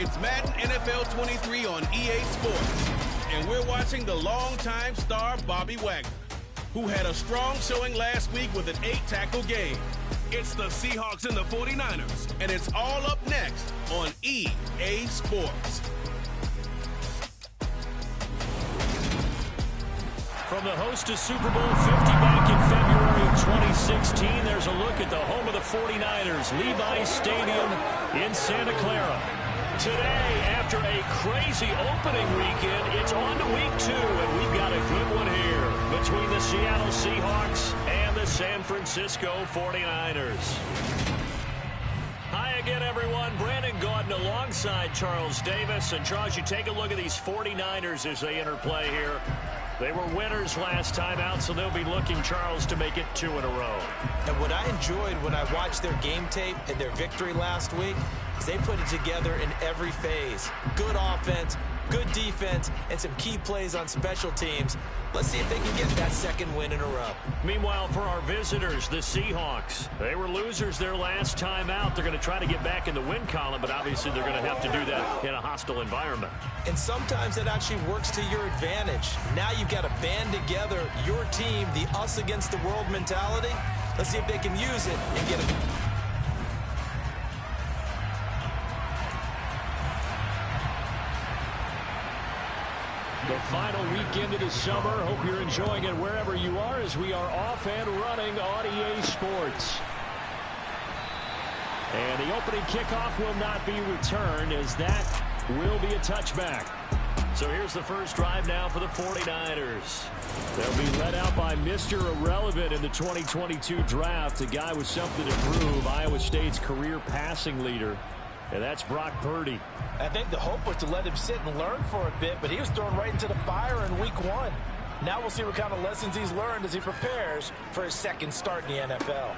It's Madden NFL 23 on EA Sports. And we're watching the longtime star Bobby Wagner, who had a strong showing last week with an 8-tackle game. It's the Seahawks and the 49ers, and it's all up next on EA Sports. From the host to Super Bowl 50 back in February of 2016, there's a look at the home of the 49ers, Levi's Stadium in Santa Clara. Today, after a crazy opening weekend, it's on to week 2, and we've got a good one here between the Seattle Seahawks and the San Francisco 49ers. Hi again, everyone. Brandon Gaudin alongside Charles Davis. And Charles, you take a look at these 49ers as they interplay here. They were winners last time out, so they'll be looking, Charles, to make it 2 in a row. And what I enjoyed when I watched their game tape and their victory last week is they put it together in every phase. Good offense, good defense, and some key plays on special teams. Let's see if they can get that second win in a row. Meanwhile, for our visitors, the Seahawks, they were losers their last time out. They're going to try to get back in the win column, but obviously they're going to have to do that in a hostile environment. And sometimes that actually works to your advantage. Now you've got to band together your team, the us against the world mentality. Let's see if they can use it and get it. The final weekend of the summer. Hope you're enjoying it wherever you are as we are off and running on EA Sports. And the opening kickoff will not be returned as that will be a touchback. So here's the first drive now for the 49ers. They'll be led out by Mr. Irrelevant in the 2022 draft, a guy with something to prove, Iowa State's career passing leader. And that's Brock Purdy. I think the hope was to let him sit and learn for a bit, but he was thrown right into the fire in week 1. Now we'll see what kind of lessons he's learned as he prepares for his second start in the NFL.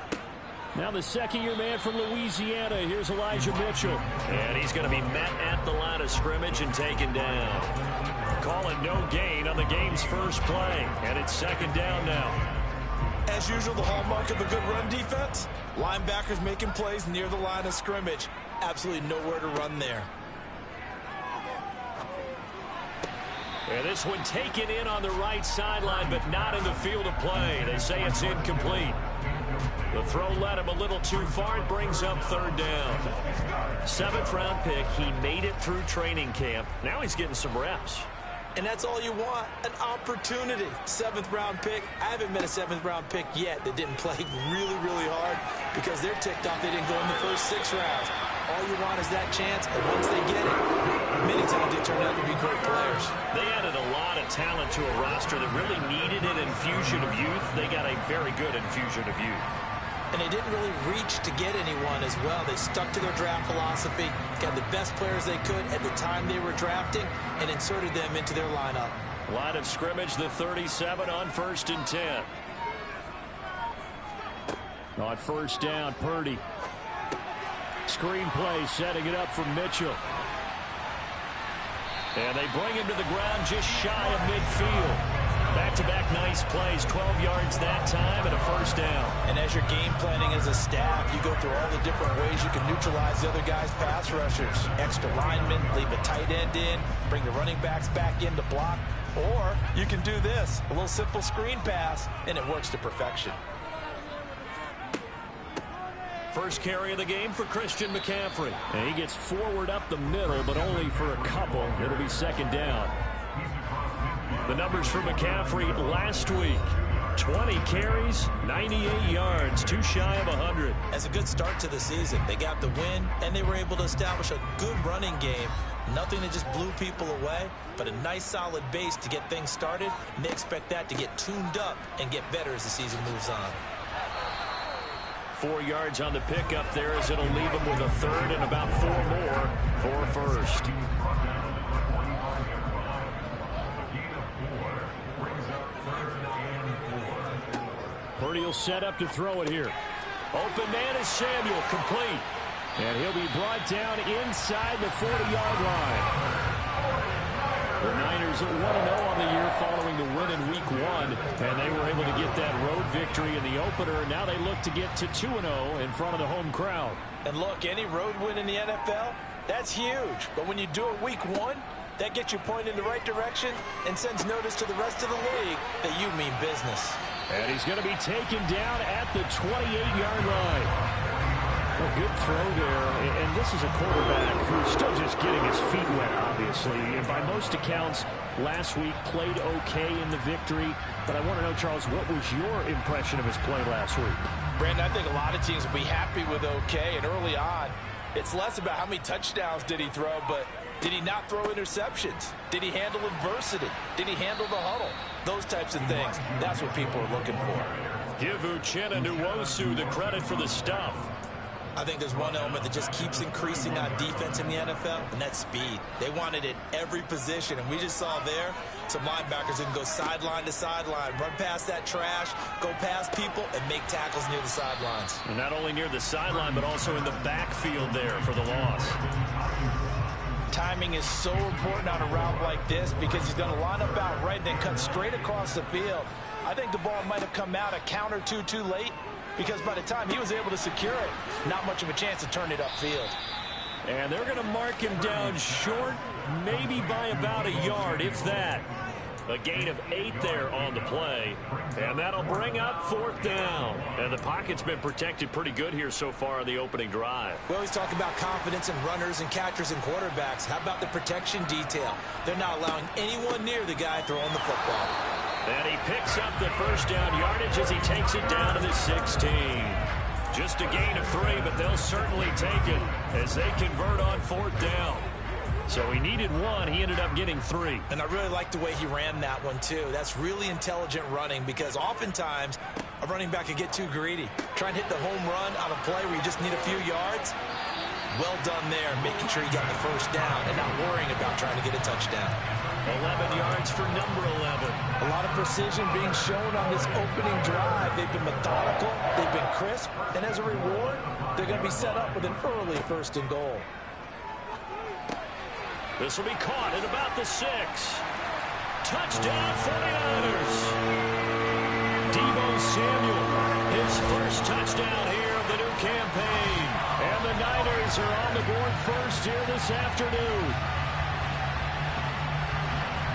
Now the second-year man from Louisiana, here's Elijah Mitchell. And he's going to be met at the line of scrimmage and taken down. Calling no gain on the game's first play, and it's second down now. As usual, the hallmark of a good run defense, linebackers making plays near the line of scrimmage. Absolutely nowhere to run there. And this one taken in on the right sideline, but not in the field of play. They say it's incomplete. The throw led him a little too far. It brings up third down. 7th-round pick. He made it through training camp. Now he's getting some reps. And that's all you want, an opportunity. 7th-round pick. I haven't met a 7th-round pick yet that didn't play really, really hard because they're ticked off they didn't go in the first 6 rounds. All you want is that chance, and once they get it, many times they turn out to be great players. They added a lot of talent to a roster that really needed an infusion of youth. They got a very good infusion of youth. And they didn't really reach to get anyone as well. They stuck to their draft philosophy, got the best players they could at the time they were drafting, and inserted them into their lineup. Line of scrimmage, the 37 on 1st and 10. On first down, Purdy. Screen play, setting it up for Mitchell. And they bring him to the ground just shy of midfield. Back-to-back nice plays, 12 yards that time and a first down. And as you're game planning as a staff, you go through all the different ways you can neutralize the other guy's pass rushers. Extra linemen, leave a tight end in, bring the running backs back in to block. Or you can do this, a little simple screen pass, and it works to perfection. First carry of the game for Christian McCaffrey. And he gets forward up the middle, but only for a couple. It'll be second down. The numbers for McCaffrey last week. 20 carries, 98 yards, too shy of 100. That's a good start to the season. They got the win, and they were able to establish a good running game. Nothing that just blew people away, but a nice solid base to get things started. And they expect that to get tuned up and get better as the season moves on. 4 yards on the pickup there as it'll leave him with a third and about 4 more for first. Purdy will set up to throw it here. Open man is Samuel, complete. And he'll be brought down inside the 40-yard line. The Niners are 1-0 on the year following the win in Week 1, and they were able to get that road victory in the opener. Now they look to get to 2-0 in front of the home crowd. And look, any road win in the NFL, That's huge. But when you do it week 1, that gets you pointed in the right direction and sends notice to the rest of the league that you mean business. And he's going to be taken down at the 28-yard line. Well, good throw there, and this is a quarterback who's still just getting his feet wet, obviously. And by most accounts, last week played okay in the victory. But I want to know, Charles, what was your impression of his play last week? Brandon, I think a lot of teams will be happy with okay, and early on, it's less about how many touchdowns did he throw, but did he not throw interceptions? Did he handle adversity? Did he handle the huddle? Those types of things, that's what people are looking for. Give Uchenna Nwosu the credit for the stuff. I think there's one element that just keeps increasing on defense in the NFL, and that's speed. They want it at every position, and we just saw there some linebackers that can go sideline to sideline, run past that trash, go past people, and make tackles near the sidelines. And not only near the sideline, but also in the backfield there for the loss. Timing is so important on a route like this because he's going to line up out right and then cut straight across the field. I think the ball might have come out a count or two too late, because by the time he was able to secure it, not much of a chance to turn it upfield. And they're going to mark him down short, maybe by about a yard, if that. A gain of 8 there on the play, and that'll bring up 4th down. And the pocket's been protected pretty good here so far on the opening drive. We always talk about confidence in runners and catchers and quarterbacks. How about the protection detail? They're not allowing anyone near the guy throwing the football. And he picks up the first down yardage as he takes it down to the 16. Just a gain of 3, but they'll certainly take it as they convert on 4th down. So he needed 1. He ended up getting 3. And I really like the way he ran that one, too. That's really intelligent running because oftentimes a running back can get too greedy. Try and hit the home run on a play where you just need a few yards. Well done there, making sure he got the first down and not worrying about trying to get a touchdown. 11 yards for number 11. A lot of precision being shown on this opening drive. They've been methodical, they've been crisp, and as a reward, they're going to be set up with an early 1st and goal. This will be caught at about the 6. Touchdown 49ers. Deebo Samuel, his first touchdown here of the new campaign. And the Niners are on the board first here this afternoon.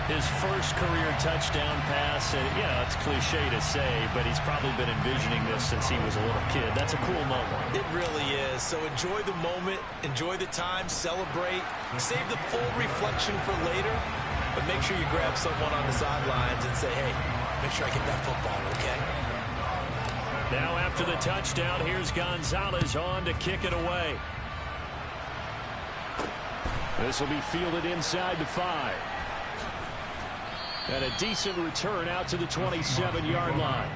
His first career touchdown pass, and it's cliche to say, but he's probably been envisioning this since he was a little kid. That's a cool moment. It really is. So enjoy the moment, enjoy the time, celebrate, save the full reflection for later, but make sure you grab someone on the sidelines and say, hey, make sure I get that football, okay? Now after the touchdown, here's Gonzalez on to kick it away. This will be fielded inside the 5. And a decent return out to the 27-yard line.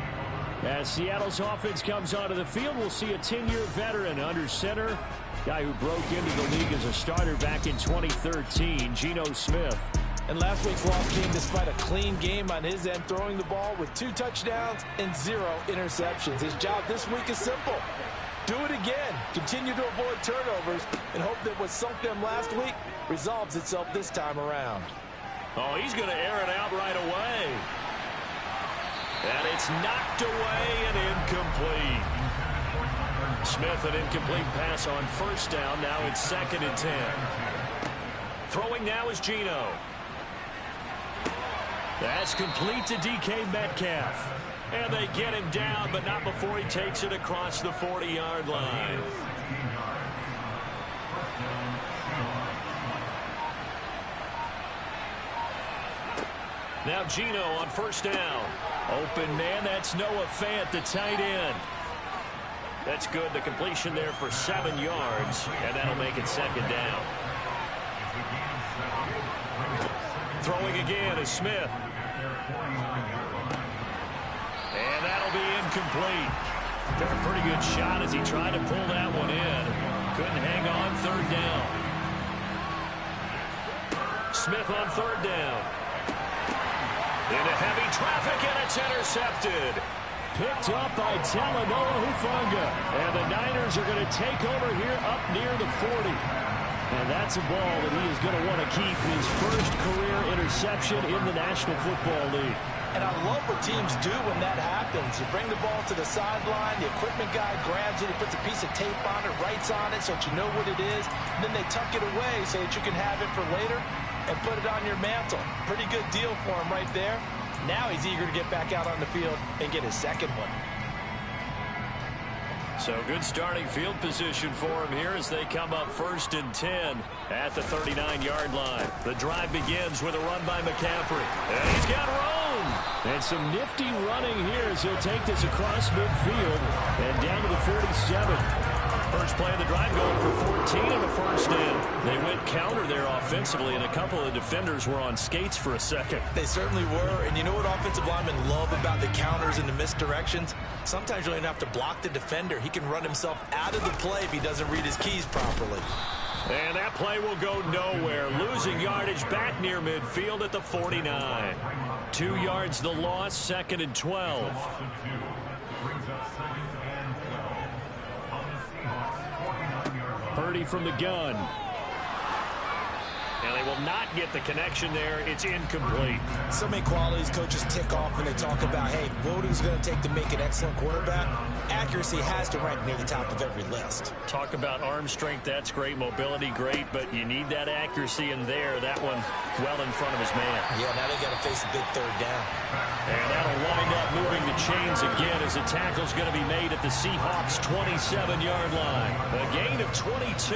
As Seattle's offense comes onto the field, we'll see a 10-year veteran under center. Guy who broke into the league as a starter back in 2013, Geno Smith. And last week's loss came despite a clean game on his end, throwing the ball with 2 touchdowns and 0 interceptions. His job this week is simple. Do it again. Continue to avoid turnovers and hope that what sunk them last week resolves itself this time around. Oh, he's going to air it out right away. And it's knocked away and incomplete. Smith, an incomplete pass on 1st down. Now it's 2nd and 10. Throwing now is Geno. That's complete to DK Metcalf. And they get him down, but not before he takes it across the 40-yard line. Now Geno on 1st down. Open man, that's Noah Fant, the tight end. That's good. The completion there for 7 yards, and that'll make it 2nd down. Throwing again is Smith. And that'll be incomplete. Took a pretty good shot as he tried to pull that one in. Couldn't hang on 3rd down. Smith on 3rd down. Into heavy traffic, and it's intercepted. Picked up by Talanoa Hufanga. And the Niners are going to take over here up near the 40. And that's a ball that he is going to want to keep, his first career interception in the National Football League. And I love what teams do when that happens. You bring the ball to the sideline, the equipment guy grabs it, he puts a piece of tape on it, writes on it so that you know what it is, and then they tuck it away so that you can have it for later and put it on your mantle. Pretty good deal for him right there. Now he's eager to get back out on the field and get his second one. So good starting field position for him here as they come up 1st and 10 at the 39-yard line. The drive begins with a run by McCaffrey. And he's got room. And some nifty running here as he'll take this across midfield and down to the 47. First play of the drive going for 14 and a first down. They went counter there offensively, and a couple of defenders were on skates for a second. They certainly were, and you know what offensive linemen love about the counters and the misdirections? Sometimes you don't even have to block the defender. He can run himself out of the play if he doesn't read his keys properly. And that play will go nowhere. Losing yardage back near midfield at the 49. 2 yards the loss, 2nd and 12. Purdy from the gun. Now they will not get the connection there. It's incomplete. So many qualities coaches tick off when they talk about, hey, what is it going to take to make an excellent quarterback? Accuracy has to rank near the top of every list. Talk about arm strength, that's great. Mobility, great, but you need that accuracy in there. That one well in front of his man. Yeah, now they got to face a big third down. And that'll wind up moving the chains again as the tackle's going to be made at the Seahawks' 27-yard line. A gain of 22.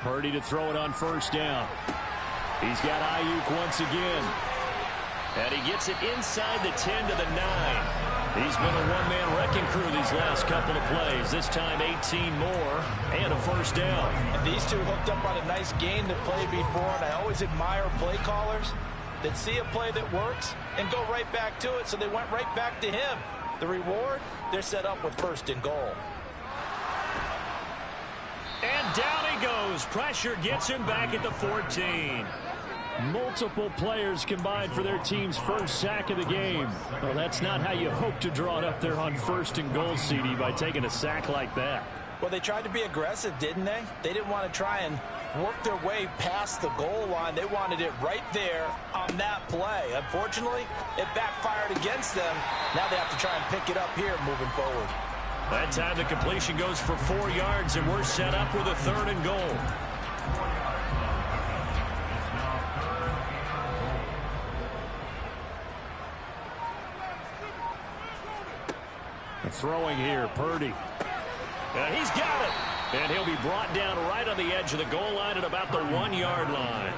Purdy to throw it on first down. He's got Ayuk once again. And he gets it inside the 10 to the 9. He's been a one-man wrecking crew these last couple of plays. This time 18 more and a first down. And these two hooked up on a nice game to play before, and I always admire play callers that see a play that works and go right back to it, so they went right back to him. The reward, they're set up with 1st and goal. And down he goes. Pressure gets him back at the 14. Multiple players combined for their team's first sack of the game. Well, that's not how you hope to draw it up there on 1st and goal, CD, by taking a sack like that. Well, they tried to be aggressive, didn't they? They didn't want to try and work their way past the goal line. They wanted it right there on that play. Unfortunately, it backfired against them. Now they have to try and pick it up here moving forward. That time the completion goes for 4 yards, and we're set up with a 3rd and goal. Throwing here, Purdy. He's got it. And he'll be brought down right on the edge of the goal line at about the 1-yard line.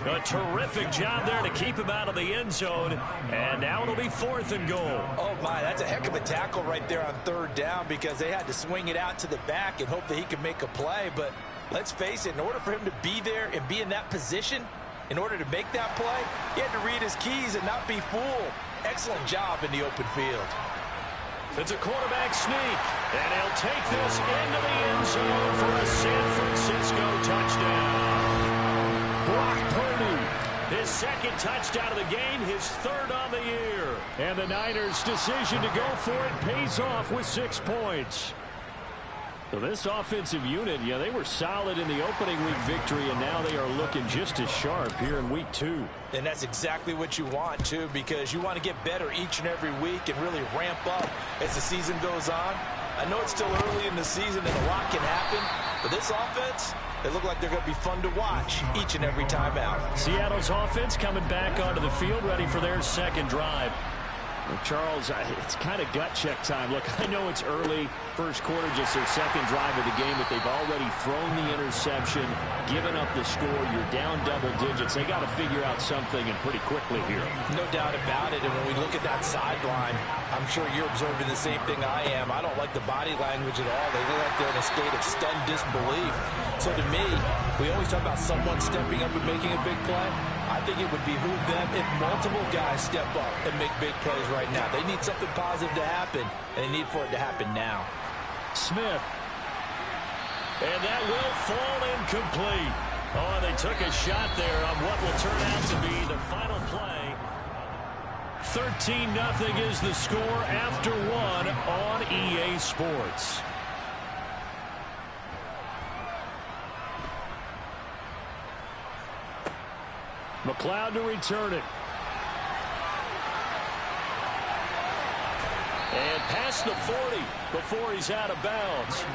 A terrific job there to keep him out of the end zone. And now it'll be 4th and goal. Oh, my, that's a heck of a tackle right there on 3rd down, because they had to swing it out to the back and hope that he could make a play. But let's face it, in order for him to be there and be in that position, in order to make that play, he had to read his keys and not be fooled. Excellent job in the open field. It's a quarterback sneak, and he'll take this into the end zone for a San Francisco touchdown. Brock Purdy, his 2nd touchdown of the game, his 3rd on the year. And the Niners' decision to go for it pays off with 6 points. So this offensive unit, yeah, they were solid in the opening week victory, and now they are looking just as sharp here in week 2. And that's exactly what you want, too, because you want to get better each and every week and really ramp up as the season goes on. I know it's still early in the season and a lot can happen, but this offense, they look like they're going to be fun to watch each and every time out. Seattle's offense coming back onto the field, ready for their 2nd drive. Charles, it's kind of gut check time. Look, I know it's early, first quarter, just their 2nd drive of the game, but they've already thrown the interception, given up the score. You're down double digits. They got to figure out something, and pretty quickly here. No doubt about it. And when we look at that sideline, I'm sure you're observing the same thing I am. I don't like the body language at all. They look like they're in a state of stunned disbelief. So to me, we always talk about someone stepping up and making a big play. I think it would behoove them if multiple guys step up and make big plays right now. They need something positive to happen, and they need for it to happen now. Smith. And that will fall incomplete. Oh, they took a shot there on what will turn out to be the final play. 13-0 is the score after 1 on EA Sports. McLeod to return it. And past the 40 before he's out of bounds.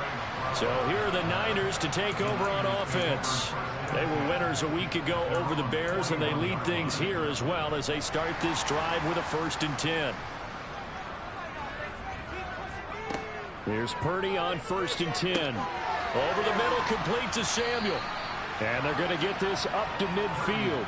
So here are the Niners to take over on offense. They were winners a week ago over the Bears, and they lead things here as well as they start this drive with a 1st and 10. Here's Purdy on 1st and 10. Over the middle, complete to Samuel. And they're going to get this up to midfield.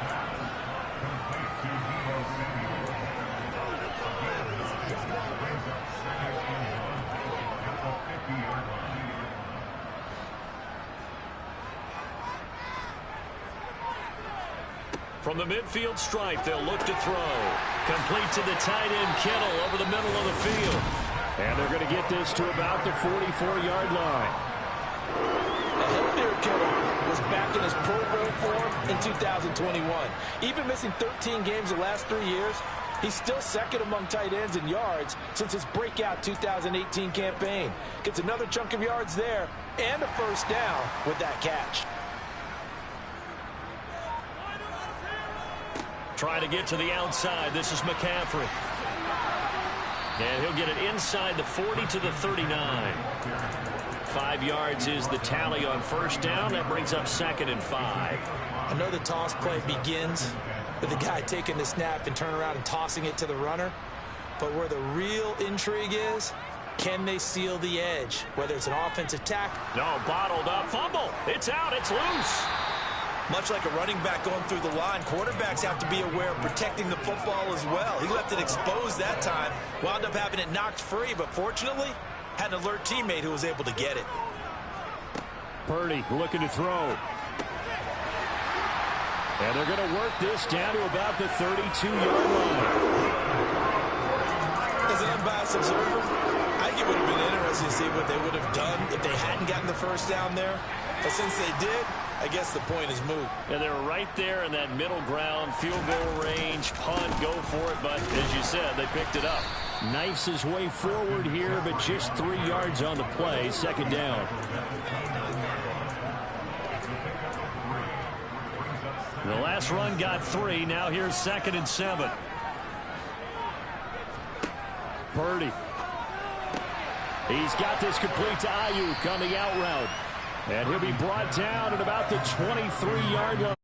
From the midfield stripe, they'll look to throw. Complete to the tight end, Kittle, over the middle of the field. And they're going to get this to about the 44-yard line. A healthier Kittle was back in his Pro Bowl form in 2021. Even missing 13 games the last 3 years, he's still second among tight ends in yards since his breakout 2018 campaign. Gets another chunk of yards there and a 1st down with that catch. Trying to get to the outside. This is McCaffrey. And he'll get it inside the 40 to the 39. 5 yards is the tally on 1st down. That brings up 2nd and 5. I know the toss play begins with the guy taking the snap and turn around and tossing it to the runner. But where the real intrigue is, can they seal the edge? Whether it's an offensive tackle. No, bottled up. Fumble. It's out. It's loose. Much like a running back going through the line, quarterbacks have to be aware of protecting the football as well. He left it exposed that time, wound up having it knocked free, but fortunately, had an alert teammate who was able to get it. Purdy looking to throw. And they're going to work this down to about the 32-yard line. As an unbiased observer, I think it would have been interesting to see what they would have done if they hadn't gotten the 1st down there. But since they did, I guess the point is moot. Yeah, they were right there in that middle ground, field goal range, punt, go for it. But as you said, they picked it up. Knifes his way forward here, but just 3 yards on the play. 2nd down. The last run got 3. Now here's 2nd and 7. Purdy. He's got this complete to Ayuk on the out route. And he'll be brought down at about the 23-yard line.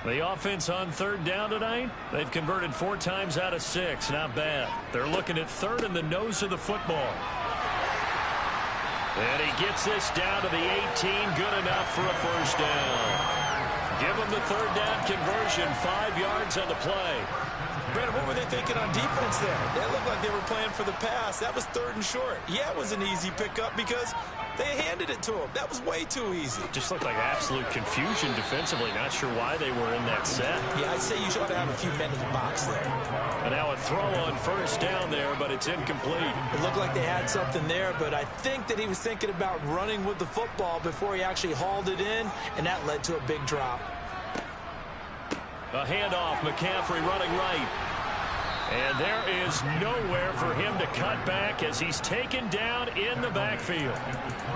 The offense on third down tonight, they've converted 4 times out of 6. Not bad. They're looking at third in the nose of the football. And he gets this down to the 18. Good enough for a first down. Give him the third down conversion. 5 yards on the play. Brandon, what were they thinking on defense there? They looked like they were playing for the pass. That was 3rd and short. Yeah, it was an easy pickup because they handed it to him. That was way too easy. Just looked like absolute confusion defensively. Not sure why they were in that set. Yeah, I'd say you should have a few men in the box there. And now a throw on first down there, but it's incomplete. It looked like they had something there, but I think that he was thinking about running with the football before he actually hauled it in, and that led to a big drop. A handoff, McCaffrey running right. And there is nowhere for him to cut back as he's taken down in the backfield.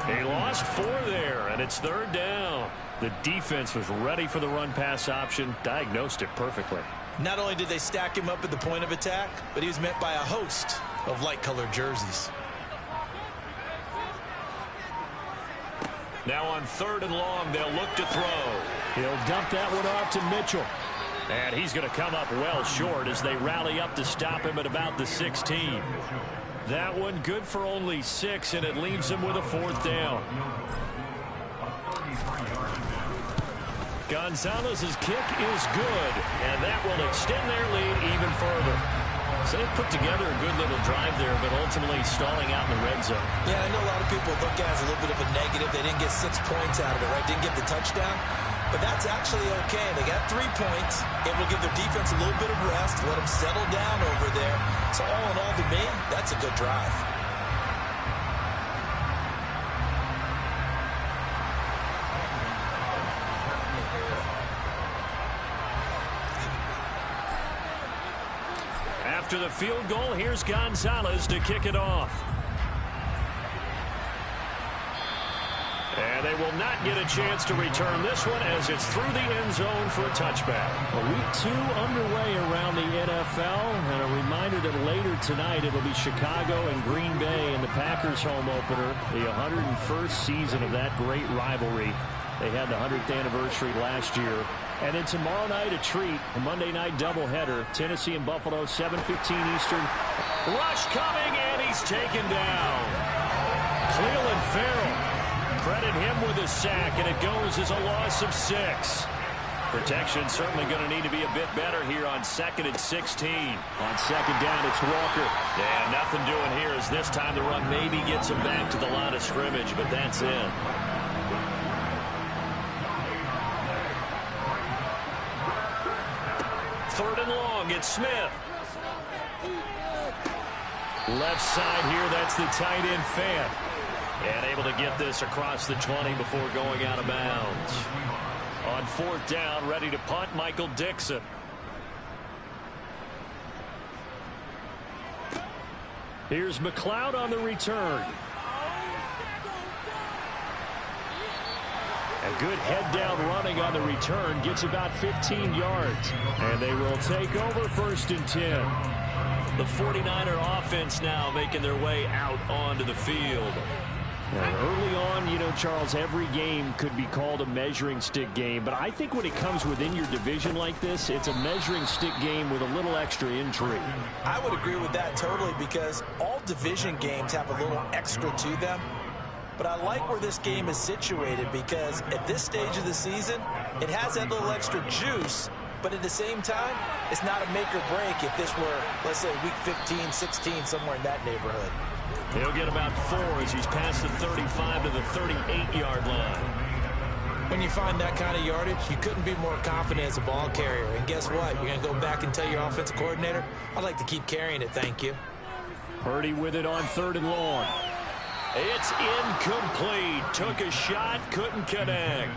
He lost 4 there, and it's 3rd down. The defense was ready for the run-pass option, diagnosed it perfectly. Not only did they stack him up at the point of attack, but he was met by a host of light-colored jerseys. Now on 3rd and long, they'll look to throw. He'll dump that one off to Mitchell. And he's going to come up well short as they rally up to stop him at about the 16. That one good for only 6, and it leaves him with a 4th down. Gonzalez's kick is good, and that will extend their lead even further. So they put together a good little drive there, but ultimately stalling out in the red zone. Yeah, I know a lot of people look at it as a little bit of a negative. They didn't get 6 points out of it, right? Didn't get the touchdown. But that's actually okay. They got 3 points. It will give their defense a little bit of rest, let them settle down over there. So all in all, to me, that's a good drive. After the field goal, here's Gonzalez to kick it off. And they will not get a chance to return this one as it's through the end zone for a touchback. Week 2 underway around the NFL. And a reminder that later tonight it'll be Chicago and Green Bay in the Packers home opener. The 101st season of that great rivalry. They had the 100th anniversary last year. And then tomorrow night a treat, a Monday night doubleheader. Tennessee and Buffalo, 7:15 Eastern. Rush coming, and he's taken down. Cleveland Farrell. Credit him with a sack, and it goes as a loss of 6. Protection certainly going to need to be a bit better here on 2nd and 16. On 2nd down, it's Walker. Yeah, nothing doing here as this time the run maybe gets him back to the line of scrimmage, but that's it. Third and long, it's Smith. Left side here, that's the tight end Fant. And able to get this across the 20 before going out of bounds. On 4th down, ready to punt, Michael Dixon. Here's McLeod on the return. A good head-down running on the return gets about 15 yards. And they will take over 1st and 10. The 49er offense now making their way out onto the field. Early on, you know, Charles, every game could be called a measuring stick game. But I think when it comes within your division like this, it's a measuring stick game with a little extra intrigue. I would agree with that totally because all division games have a little extra to them. But I like where this game is situated because at this stage of the season, it has that little extra juice. But at the same time, it's not a make or break if this were, let's say, week 15, 16, somewhere in that neighborhood. He'll get about 4 as he's past the 35 to the 38-yard line. When you find that kind of yardage, you couldn't be more confident as a ball carrier. And guess what? You're going to go back and tell your offensive coordinator, I'd like to keep carrying it, thank you. Purdy with it on 3rd and long. It's incomplete. Took a shot, couldn't connect.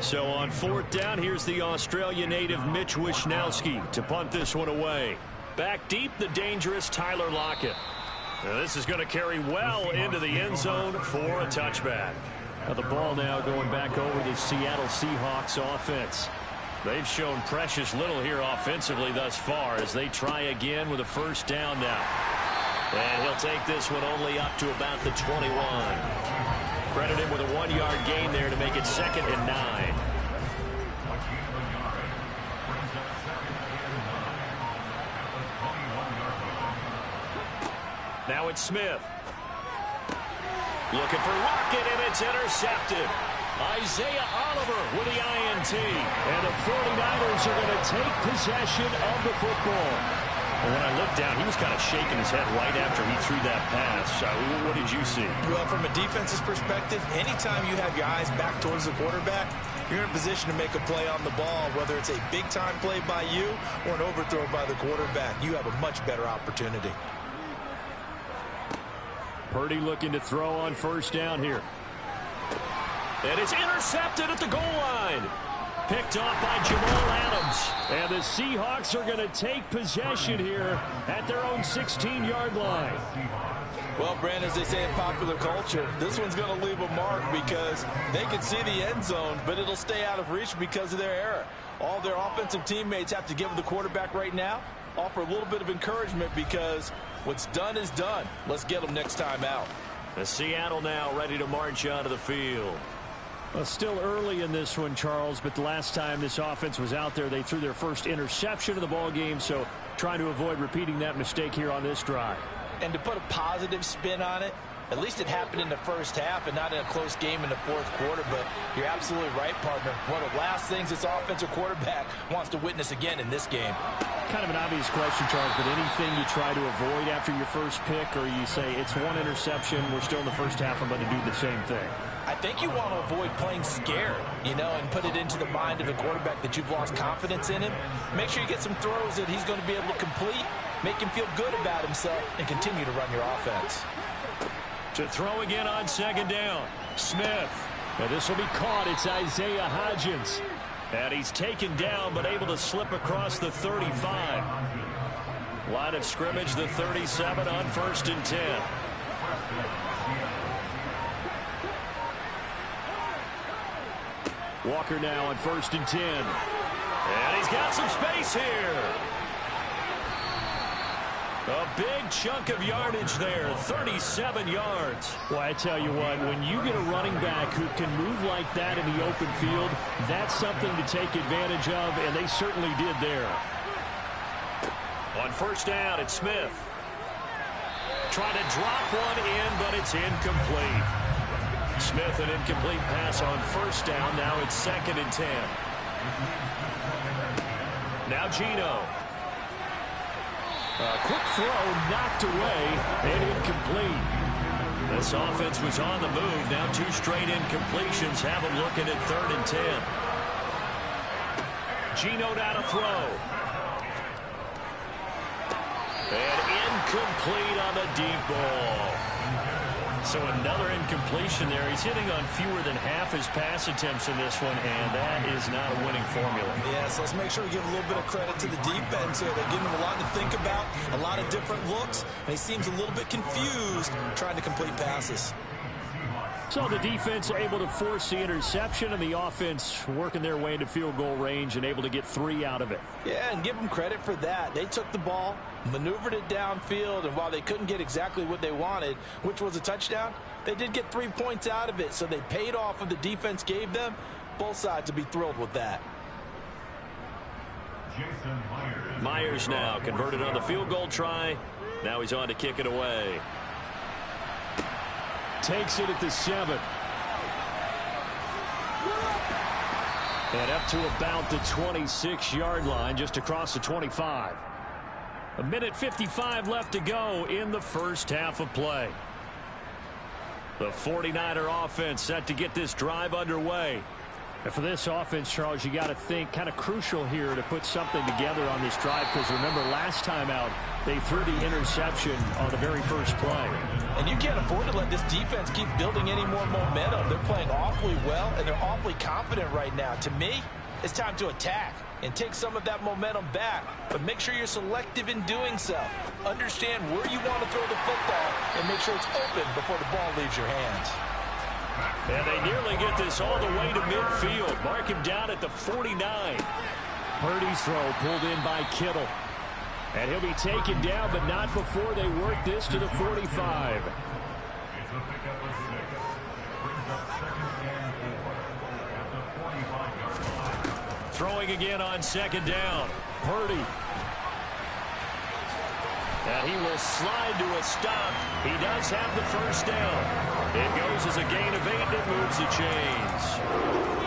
So on 4th down, here's the Australia native Mitch Wishnowsky to punt this one away. Back deep, the dangerous Tyler Lockett. Now this is going to carry well into the end zone for a touchback. Now the ball now going back over the Seattle Seahawks offense. They've shown precious little here offensively thus far as they try again with a 1st down now. And he'll take this one only up to about the 21. Credit him with a 1-yard gain there to make it 2nd and 9. Now it's Smith. Looking for Lockett, and it's intercepted. Isaiah Oliver with the INT. And the 49ers are going to take possession of the football. Well, when I looked down, he was kind of shaking his head right after he threw that pass. What did you see? Well, from a defense's perspective, anytime you have your eyes back towards the quarterback, you're in a position to make a play on the ball, whether it's a big-time play by you or an overthrow by the quarterback. You have a much better opportunity. Purdy looking to throw on first down here. And it's intercepted at the goal line. Picked off by Jamal Adams. And the Seahawks are going to take possession here at their own 16-yard line. Well, Brandon, as they say in popular culture, this one's going to leave a mark because they can see the end zone, but it'll stay out of reach because of their error. All their offensive teammates have to give the quarterback right now, offer a little bit of encouragement because what's done is done. Let's get them next time out. The Seattle now ready to march onto the field. Well, still early in this one, Charles, but the last time this offense was out there, they threw their first interception of the ball game, so trying to avoid repeating that mistake here on this drive. And to put a positive spin on it, at least it happened in the first half and not in a close game in the fourth quarter, but you're absolutely right, partner. One of the last things this offensive quarterback wants to witness again in this game. Kind of an obvious question, Charles, but anything you try to avoid after your first pick, or you say it's one interception, we're still in the first half, I'm going to do the same thing? I think you want to avoid playing scared, and put it into the mind of a quarterback that you've lost confidence in him. Make sure you get some throws that he's going to be able to complete, make him feel good about himself, and continue to run your offense. To throw again on second down, Smith. Now this will be caught. It's Isaiah Hodgins. And he's taken down, but able to slip across the 35. Line of scrimmage, the 37 on 1st and 10. Walker now on 1st and 10. And he's got some space here. A big chunk of yardage there, 37 yards. Well, I tell you what, when you get a running back who can move like that in the open field, that's something to take advantage of, and they certainly did there. On first down, it's Smith. Trying to drop one in, but it's incomplete. Smith, an incomplete pass on first down. Now it's 2nd and 10. Now Geno. A quick throw knocked away and incomplete. This offense was on the move. Now 2 straight incompletions have them looking at 3rd and 10. Geno down to throw. And incomplete on the deep ball. So another incompletion there. He's hitting on fewer than half his pass attempts in this one, and that is not a winning formula. Yeah, so let's make sure we give a little bit of credit to the defense here. They're giving him a lot to think about, a lot of different looks, and he seems a little bit confused trying to complete passes. So the defense able to force the interception, and the offense working their way into field goal range and able to get 3 out of it. Yeah, and give them credit for that. They took the ball, maneuvered it downfield, and while they couldn't get exactly what they wanted, which was a touchdown, they did get 3 points out of it, so they paid off what the defense gave them. Both sides will be thrilled with that. Myers now converted on the field goal try. Now he's on to kick it away. Takes it at the 7. And up to about the 26-yard line, just across the 25. 1:55 left to go in the first half of play. The 49er offense set to get this drive underway. And for this offense, Charles, you got to think kind of crucial here to put something together on this drive, because remember last time out they threw the interception on the very first play. And you can't afford to let this defense keep building any more momentum. They're playing awfully well, and they're awfully confident right now. To me, it's time to attack and take some of that momentum back, but make sure you're selective in doing so. Understand where you want to throw the football and make sure it's open before the ball leaves your hands. And they nearly get this all the way to midfield. Mark him down at the 49. Purdy's throw pulled in by Kittle. And he'll be taken down, but not before they work this to the 45. Throwing again on second down. Purdy. And he will slide to a stop. He does have the first down. It goes as a gain of 8, and it moves the chains.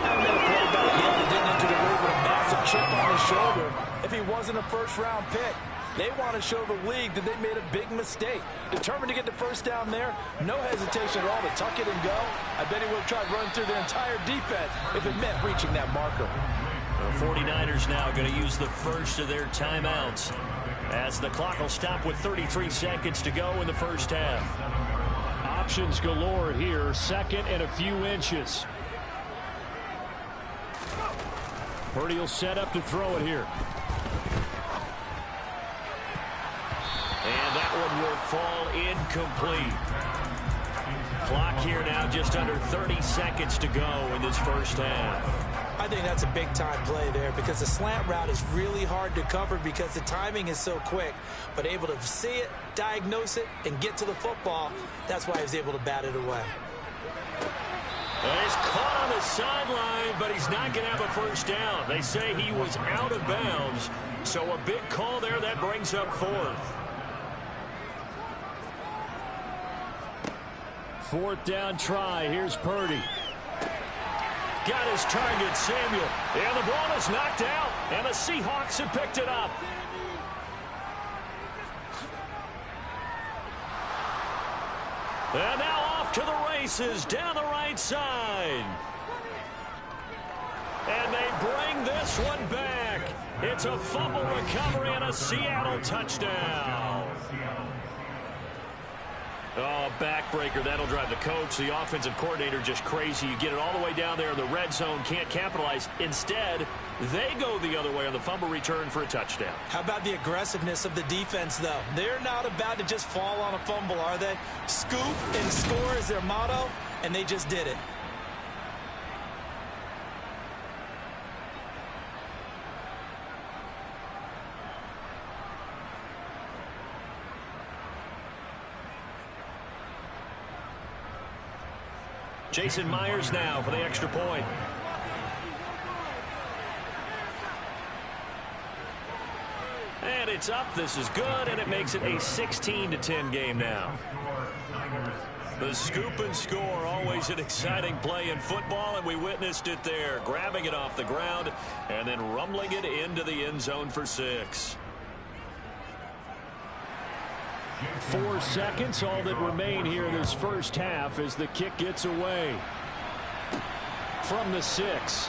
Having a quarterback yet that didn't enter the league with a massive chip on his shoulder. If he wasn't a first-round pick, they want to show the league that they made a big mistake. Determined to get the first down there, no hesitation at all to tuck it and go. I bet he would have tried running through their entire defense if it meant reaching that marker. The 49ers now going to use the first of their timeouts, as the clock will stop with 33 seconds to go in the first half. Options galore here. Second and a few inches. Purdy will set up to throw it here. And that one will fall incomplete. Clock here now just under 30 seconds to go in this first half. I think that's a big-time play there because the slant route is really hard to cover because the timing is so quick. But able to see it, diagnose it, and get to the football, that's why he was able to bat it away. Well, he's caught on the sideline, but he's not going to have a first down. They say he was out of bounds, so a big call there that brings up fourth. Fourth down try. Here's Purdy. Got his target, Samuel. And the ball is knocked out, and the Seahawks have picked it up. And now off to the races down the right side. And they bring this one back. It's a fumble recovery and a Seattle touchdown. Oh, backbreaker. That'll drive the coach, the offensive coordinator, just crazy. You get it all the way down there in the red zone, can't capitalize. Instead, they go the other way on the fumble return for a touchdown. How about the aggressiveness of the defense, though? They're not about to just fall on a fumble, are they? Scoop and score is their motto, and they just did it. Jason Myers now for the extra point. And it's up. This is good, and it makes it a 16-10 game now. The scoop and score, always an exciting play in football, and we witnessed it there. Grabbing it off the ground and then rumbling it into the end zone for 6. 4 seconds, all that remain here in this first half as the kick gets away from the 6.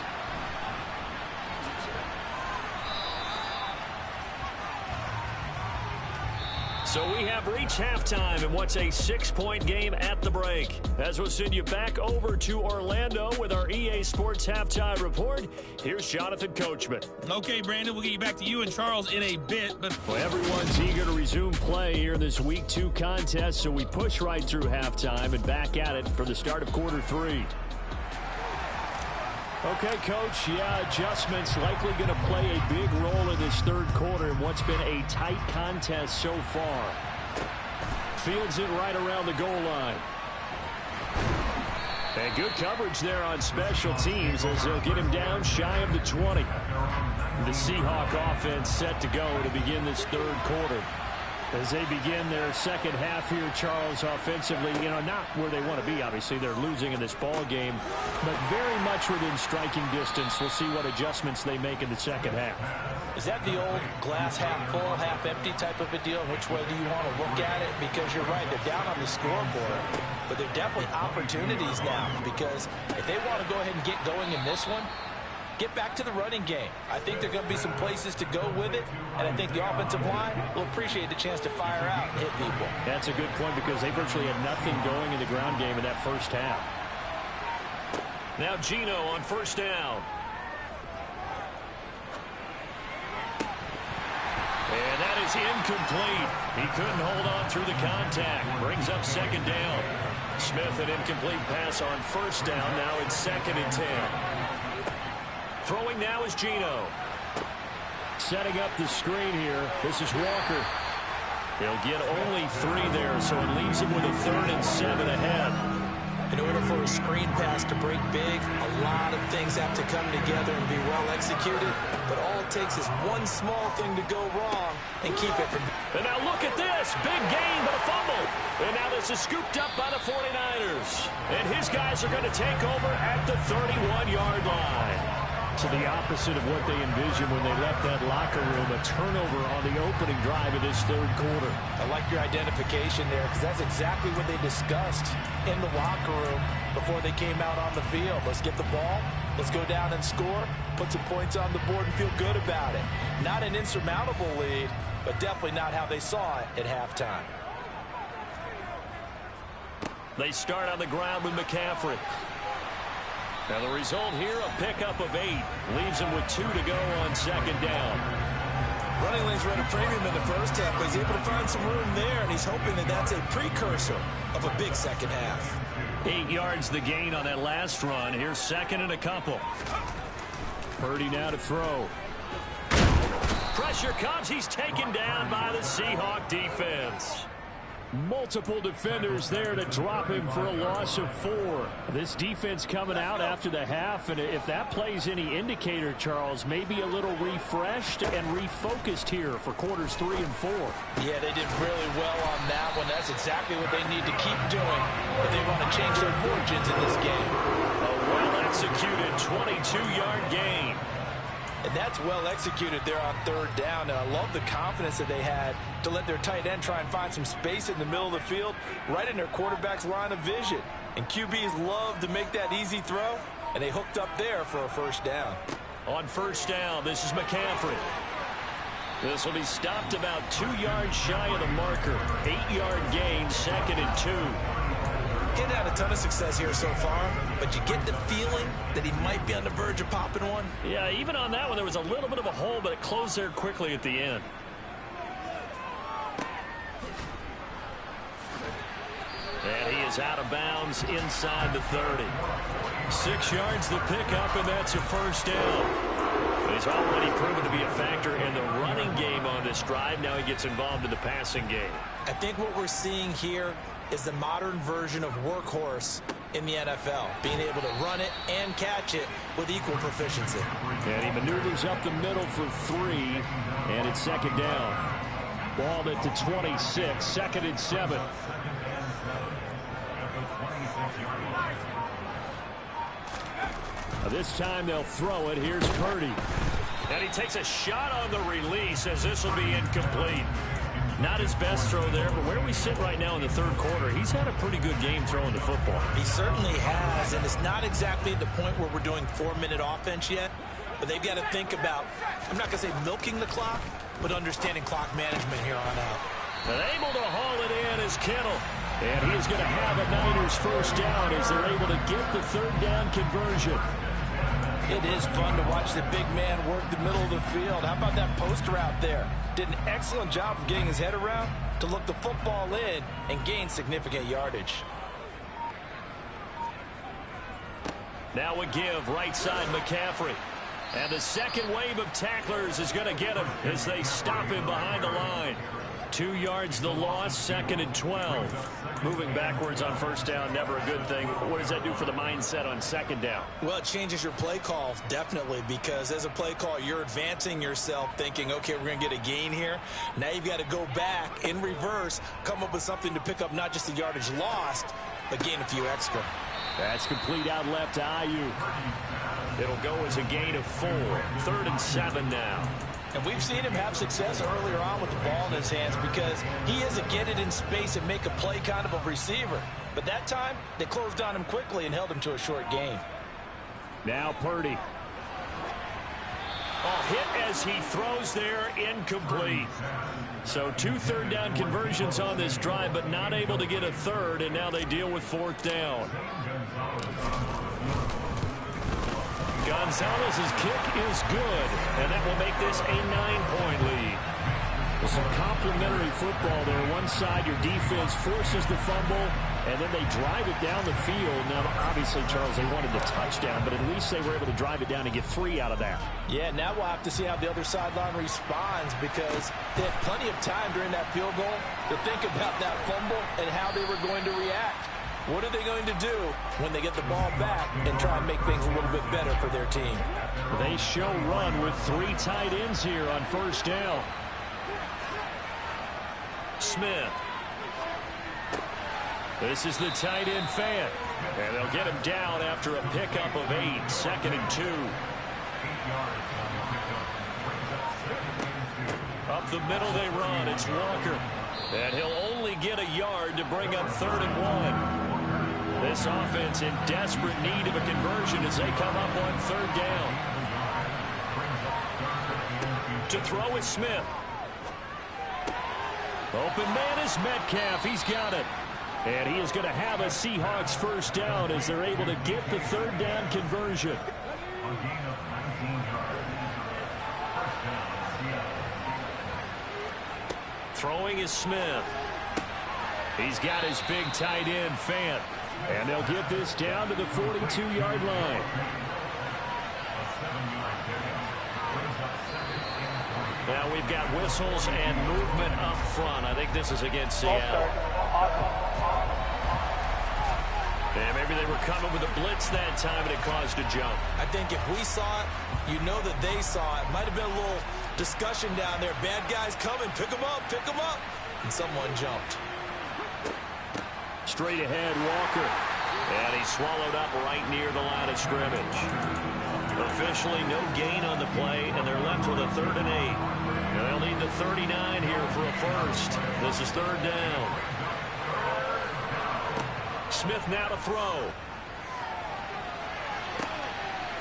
So we have reached halftime in what's a 6-point game at the break. As we'll send you back over to Orlando with our EA Sports Halftime Report, here's Jonathan Coachman. Okay, Brandon, we'll get you back to you and Charles in a bit. But well, everyone's eager to resume play here in this Week 2 contest, so we push right through halftime and back at it for the start of quarter 3. Okay, Coach, adjustments likely going to play a big role in this third quarter in what's been a tight contest so far. Fields it right around the goal line. And good coverage there on special teams as they'll get him down shy of the 20. The Seahawk offense set to go to begin this third quarter. As they begin their second half here, Charles, offensively, not where they want to be, obviously. They're losing in this ball game, but very much within striking distance. We'll see what adjustments they make in the second half. Is that the old glass half full, half empty type of a deal? Which way do you want to look at it? Because you're right, they're down on the scoreboard, but they're definitely opportunities now because if they want to go ahead and get going in this one, get back to the running game. I think there are going to be some places to go with it, and I think the offensive line will appreciate the chance to fire out and hit people. That's a good point because they virtually had nothing going in the ground game in that first half. Now Gino on first down. And that is incomplete. He couldn't hold on through the contact. Brings up second down. Smith, an incomplete pass on first down. Now it's 2nd and 10. Throwing now is Gino. Setting up the screen here. This is Walker. He'll get only 3 there, so it leaves him with a 3rd and 7 ahead. In order for for a screen pass to break big. A lot of things have to come together and be well executed, but all it takes is one small thing to go wrong and keep it from... And now look at this. Big gain, but a fumble. And now this is scooped up by the 49ers. And his guys are going to take over at the 31-yard line. To the opposite of what they envisioned when they left that locker room, a turnover on the opening drive of this third quarter. I like your identification there because that's exactly what they discussed in the locker room before they came out on the field. Let's get the ball, let's go down and score, put some points on the board and feel good about it. Not an insurmountable lead, but definitely not how they saw it at halftime. They start on the ground with McCaffrey. Now the result here, a pickup of 8. Leaves him with 2 to go on second down. Running lanes run a premium in the first half, but he's able to find some room there, and he's hoping that that's a precursor of a big second half. 8 yards the gain on that last run. Here's second and a couple. Purdy now to throw. Pressure comes. He's taken down by the Seahawks defense. Multiple defenders there to drop him for a loss of 4. This defense coming out after the half, and if that plays any indicator, Charles, maybe a little refreshed and refocused here for quarters 3 and 4. Yeah, they did really well on that one. That's exactly what they need to keep doing if they want to change their fortunes in this game. A well-executed 22-yard gain. And that's well executed there on third down. And I love the confidence that they had to let their tight end try and find some space in the middle of the field, right in their quarterback's line of vision. And QBs love to make that easy throw, and they hooked up there for a first down. On first down, this is McCaffrey. This will be stopped about 2 yards shy of the marker. 8-yard gain, second and 2. He's had a ton of success here so far, but you get the feeling that he might be on the verge of popping one. Yeah, even on that one, there was a little bit of a hole, but it closed there quickly at the end. And he is out of bounds inside the 30. 6 yards the pickup, and that's a first down. He's already proven to be a factor in the running game on this drive. Now he gets involved in the passing game. I think what we're seeing here is the modern version of workhorse in the NFL, being able to run it and catch it with equal proficiency. And he maneuvers up the middle for 3, and it's second down. Ball at the 26, second and 7. This time they'll throw it. Here's Purdy. And he takes a shot on the release as this will be incomplete. Not his best throw there, but where we sit right now in the third quarter, he's had a pretty good game throwing the football. He certainly has, and it's not exactly at the point where we're doing 4-minute offense yet, but they've got to think about, I'm not going to say milking the clock, but understanding clock management here on out. And able to haul it in is Kittle. And he's going to have a Niners first down as they're able to get the third down conversion. It is fun to watch the big man work the middle of the field. How about that post route there? Did an excellent job of getting his head around to look the football in and gain significant yardage. Now a give, right side McCaffrey. And the second wave of tacklers is going to get him as they stop him behind the line. 2 yards the loss, second and 12. Moving backwards on first down, never a good thing. What does that do for the mindset on second down? Well, it changes your play call, definitely, because as a play call, you're advancing yourself thinking, okay, we're going to get a gain here. Now you've got to go back in reverse, come up with something to pick up not just the yardage lost, but gain a few extra. That's complete out left to Ayuk. It'll go as a gain of 4. 3rd and 7 now. And we've seen him have success earlier on with the ball in his hands because he is a get it in space and make a play kind of a receiver. But that time, they closed on him quickly and held him to a short gain. Now Purdy. Hit as he throws there, incomplete. So 2 third down conversions on this drive, but not able to get a third, and now they deal with 4th down. Gonzalez's kick is good, and that will make this a 9-point lead. Well, some complimentary football there. One side, your defense forces the fumble, and then they drive it down the field. Now, obviously, Charles, they wanted the touchdown, but at least they were able to drive it down and get 3 out of that. Yeah, now we'll have to see how the other sideline responds because they had plenty of time during that field goal to think about that fumble and how they were going to react. What are they going to do when they get the ball back and try and make things a little bit better for their team? They show run with 3 tight ends here on first down. Smith. This is the tight end Fant. And they'll get him down after a pickup of 8. 2nd and 2. Up the middle they run. It's Walker. And he'll only get a yard to bring up 3rd and 1. This offense in desperate need of a conversion as they come up on 3rd down. To throw is Smith. Open man is Metcalf. He's got it. And he is going to have a Seahawks first down as they're able to get the 3rd down conversion. Throwing is Smith. He's got his big tight end, Fant. And they'll get this down to the 42-yard line. Now we've got whistles and movement up front. I think this is against Seattle. And maybe they were coming with a blitz that time and it caused a jump. I think if we saw it, you know that they saw it. Might have been a little discussion down there. Bad guys coming. Pick them up. Pick them up. And someone jumped. Straight ahead, Walker. And he swallowed up right near the line of scrimmage. Officially no gain on the play, and they're left with a 3rd and 8. And they'll need the 39 here for a first. This is 3rd down. Smith now to throw.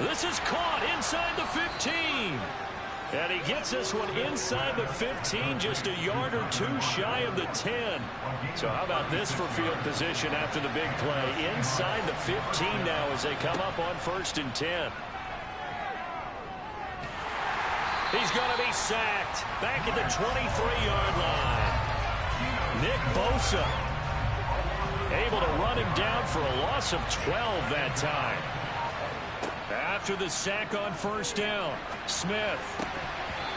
This is caught inside the 15. And he gets this one inside the 15, just a yard or 2 shy of the 10. So how about this for field position after the big play? Inside the 15 now as they come up on 1st and 10. He's going to be sacked back at the 23-yard line. Nick Bosa able to run him down for a loss of 12 that time. After the sack on 1st down, Smith.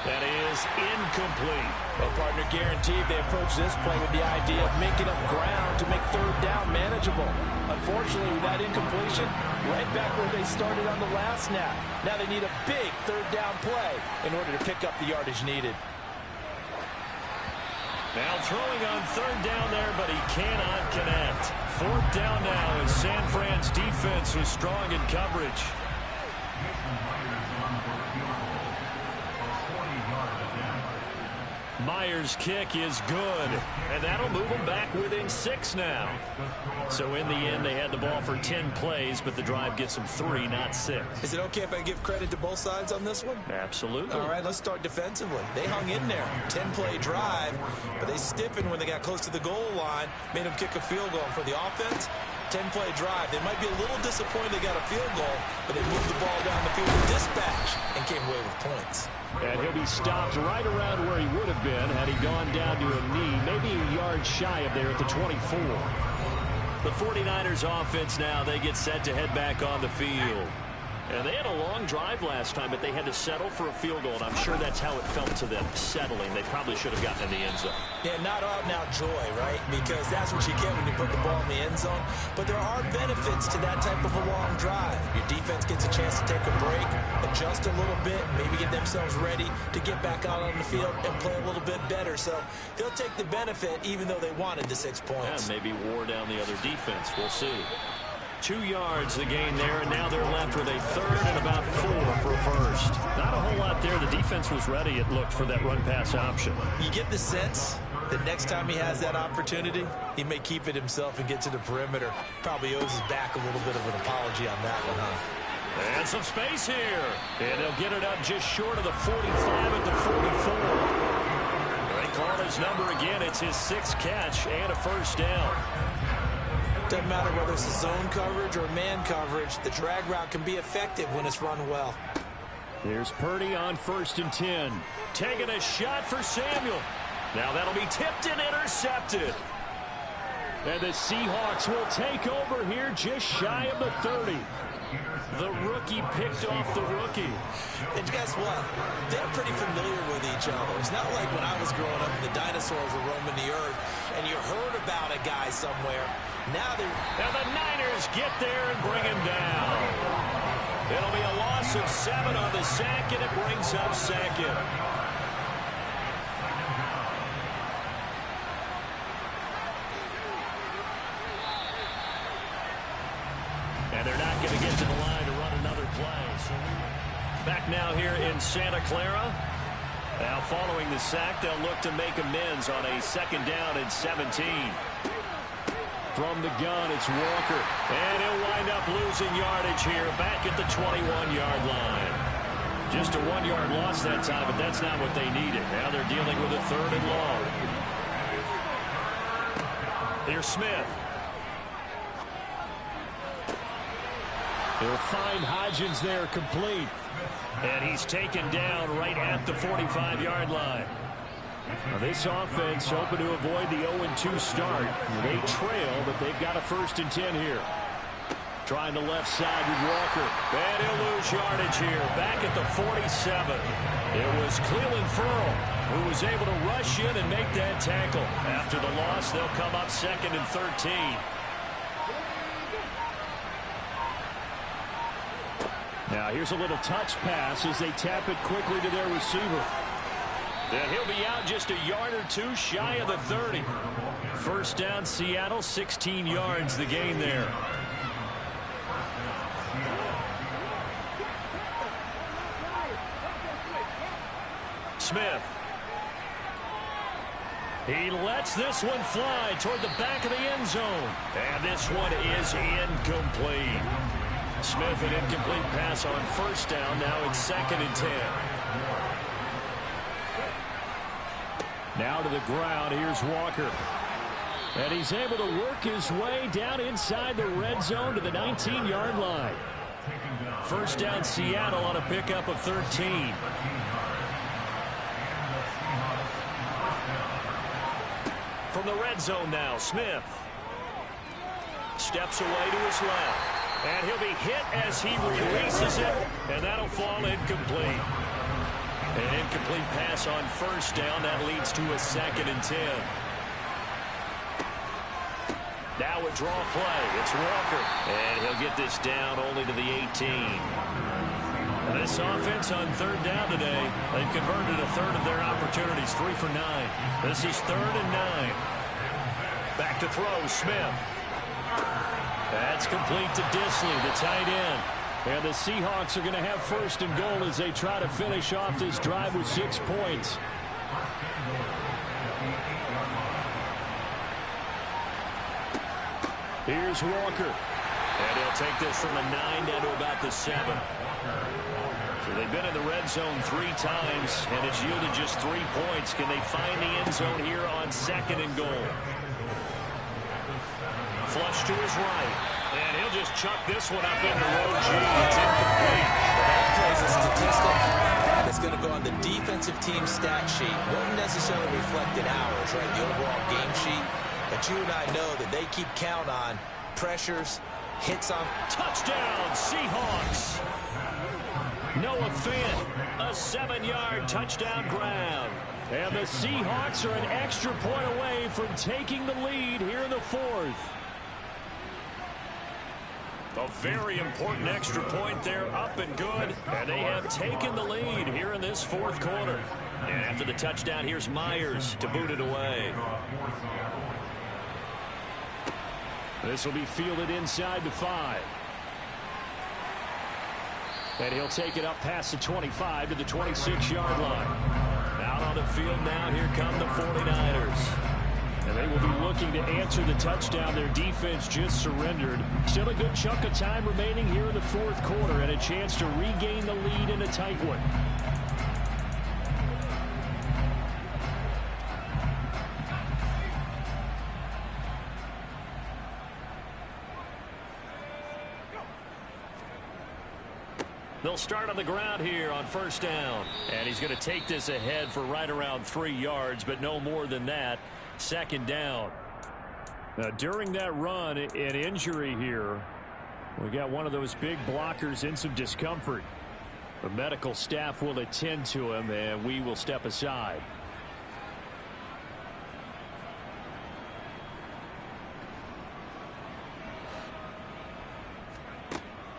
That is incomplete. Well, partner, guaranteed they approach this play with the idea of making up ground to make 3rd down manageable. Unfortunately, with that incompletion, right back where they started on the last snap. Now they need a big 3rd down play in order to pick up the yardage needed. Now throwing on 3rd down there, but he cannot connect. 4th down now as San Fran's defense was strong in coverage. Myers' kick is good, and that'll move them back within 6 now. So in the end, they had the ball for 10 plays, but the drive gets them 3, not 6. Is it okay if I give credit to both sides on this one? Absolutely. All right, let's start defensively. They hung in there. 10-play drive, but they stiffened when they got close to the goal line, made them kick a field goal. For the offense, 10-play drive. They might be a little disappointed they got a field goal, but they moved the ball down the field with dispatch and came away with points. And he'll be stopped right around where he would have been had he gone down to a knee, maybe a yard shy of there at the 24. The 49ers offense now, they get set to head back on the field. And they had a long drive last time, but they had to settle for a field goal, and I'm sure that's how it felt to them, settling. They probably should have gotten in the end zone. Yeah, not out-and-out joy, right? Because that's what you get when you put the ball in the end zone. But there are benefits to that type of a long drive. Your defense gets a chance to take a break, adjust a little bit, maybe get themselves ready to get back out on the field and play a little bit better. So they'll take the benefit even though they wanted the 6 points. Yeah, maybe wore down the other defense. We'll see. 2 yards the gain there, and now they're left with a 3rd and about 4 for a first. Not a whole lot there. The defense was ready, it looked, for that run-pass option. You get the sense that next time he has that opportunity, he may keep it himself and get to the perimeter. Probably owes his back a little bit of an apology on that one, huh? And some space here. And they'll get it up just short of the 45 at the 44. They call his number again. It's his 6th catch and a first down. Doesn't matter whether it's a zone coverage or man coverage, the drag route can be effective when it's run well. Here's Purdy on 1st and 10. Taking a shot for Samuel. Now that'll be tipped and intercepted. And the Seahawks will take over here just shy of the 30. The rookie picked off the rookie. And guess what? They're pretty familiar with each other. It's not like when I was growing up and the dinosaurs were roaming the earth and you heard about a guy somewhere. Now they're... And the Niners get there and bring him down. It'll be a loss of 7 on the sack, and it brings up 2nd. And they're not going to get to the line to run another play. So back now here in Santa Clara. Now following the sack, they'll look to make amends on a 2nd down and 17. From the gun, it's Walker. And he'll wind up losing yardage here back at the 21-yard line. Just a 1-yard loss that time, but that's not what they needed. Now they're dealing with a 3rd and long. Here's Smith. He'll find Hodgins there complete. And he's taken down right at the 45-yard line. Now this offense hoping to avoid the 0-2 start. They trail, but they've got a 1st and 10 here. Trying the left side with Walker. And he'll lose yardage here, back at the 47. It was Cleveland Ferrell who was able to rush in and make that tackle. After the loss, they'll come up 2nd and 13. Now here's a little touch pass as they tap it quickly to their receiver. And he'll be out just a yard or 2 shy of the 30. 1st down Seattle, 16 yards the gain there. Smith. He lets this one fly toward the back of the end zone. And this one is incomplete. Smith, an incomplete pass on 1st down. Now it's 2nd and 10. Now to the ground. Here's Walker. And he's able to work his way down inside the red zone to the 19-yard line. 1st down Seattle on a pickup of 13. From the red zone now, Smith steps away to his left. And he'll be hit as he releases it, and that'll fall incomplete. An incomplete pass on 1st down. That leads to a 2nd and 10. Now a draw play. It's Walker. And he'll get this down only to the 18. This offense on 3rd down today, they've converted a 1/3 of their opportunities, 3 for 9. This is 3rd and 9. Back to throw, Smith. That's complete to Disley, the tight end. And the Seahawks are going to have 1st and goal as they try to finish off this drive with 6 points. Here's Walker. And he'll take this from the 9 down to about the 7. So they've been in the red zone 3 times, and it's yielded just 3 points. Can they find the end zone here on 2nd and goal? Flush to his right. And he'll just chuck this one up in the road. It's incomplete. That plays a statistic that's going to go on the defensive team stat sheet. Won't necessarily reflect in ours, right, the overall game sheet. But you and I know that they keep count on pressures, hits on... Touchdown, Seahawks. Noah Fant, a 7-yard touchdown grab. And the Seahawks are an extra point away from taking the lead here in the 4th. A very important extra point there, up and good. And they have taken the lead here in this 4th quarter. And after the touchdown, here's Myers to boot it away. This will be fielded inside the 5. And he'll take it up past the 25 to the 26-yard line. Out on the field now, here come the 49ers. And they will be looking to answer the touchdown their defense just surrendered. Still a good chunk of time remaining here in the 4th quarter and a chance to regain the lead in a tight one. They'll start on the ground here on 1st down. And he's going to take this ahead for right around 3 yards, but no more than that. 2nd down. Now, during that run, an injury here. We got one of those big blockers in some discomfort. The medical staff will attend to him, and we will step aside.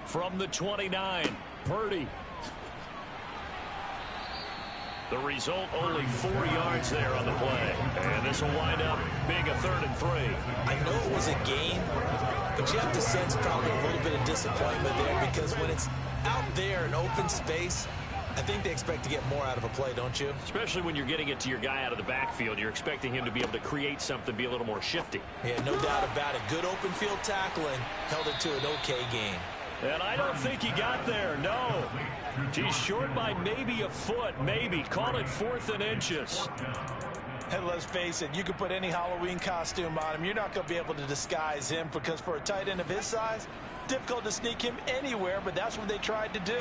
From the 29, Purdy. The result, only 4 yards there on the play. And this will wind up being a 3rd and 3. I know it was a gain, but you have to sense probably a little bit of disappointment there because when it's out there in open space, I think they expect to get more out of a play, don't you? Especially when you're getting it to your guy out of the backfield. You're expecting him to be able to create something, be a little more shifty. Yeah, no doubt about it. Good open field tackling held it to an okay gain. And I don't think he got there, no. He's short by maybe a foot, maybe. Call it 4th and inches. And let's face it, you can put any Halloween costume on him. You're not going to be able to disguise him because for a tight end of his size, difficult to sneak him anywhere, but that's what they tried to do.